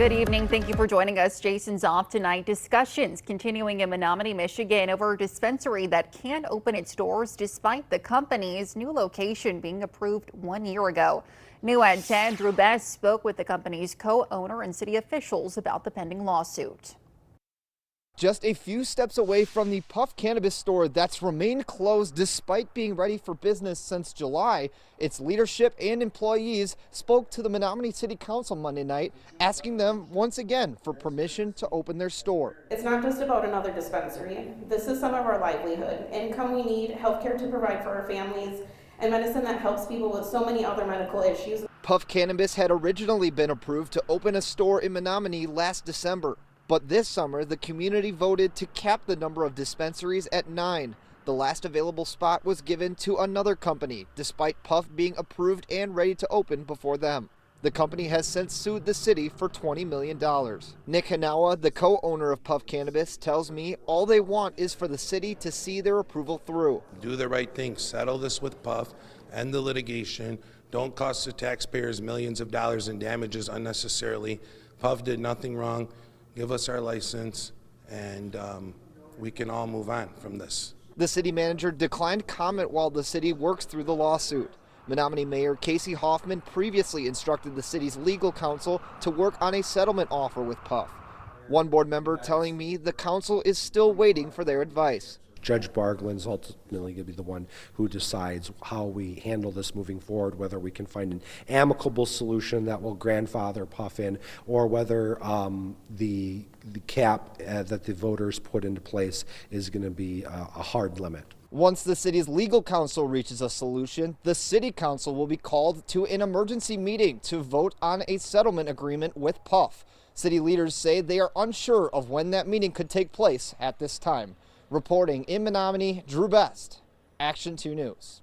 Good evening. Thank you for joining us. Jason's off tonight. Discussions continuing in Menominee, Michigan over a dispensary that can't open its doors despite the company's new location being approved 1 year ago. New at 10, Drew Best spoke with the company's co-owner and city officials about the pending lawsuit. Just a few steps away from the Puff Cannabis store that's remained closed despite being ready for business since July, its leadership and employees spoke to the Menominee City Council Monday night, asking them once again for permission to open their store. It's not just about another dispensary. This is some of our livelihood, income we need, healthcare to provide for our families, and medicine that helps people with so many other medical issues. Puff Cannabis had originally been approved to open a store in Menominee last December. But this summer, the community voted to cap the number of dispensaries at 9. The last available spot was given to another company, despite Puff being approved and ready to open before them. The company has since sued the city for $20 million. Nick Hanawa, the co-owner of Puff Cannabis, tells me all they want is for the city to see their approval through. Do the right thing, settle this with Puff, end the litigation, don't cost the taxpayers millions of dollars in damages unnecessarily. Puff did nothing wrong. Give us our license, and we can all move on from this. The city manager declined comment while the city works through the lawsuit. Menominee Mayor Casey Hoffman previously instructed the city's legal counsel to work on a settlement offer with Puff. One board member telling me the council is still waiting for their advice. Judge Bargland's ultimately going to be the one who decides how we handle this moving forward, whether we can find an amicable solution that will grandfather Puff in, or whether the cap that the voters put into place is going to be a hard limit. Once the city's legal counsel reaches a solution, the city council will be called to an emergency meeting to vote on a settlement agreement with Puff. City leaders say they are unsure of when that meeting could take place at this time. Reporting in Menominee, Drew Best, Action 2 News.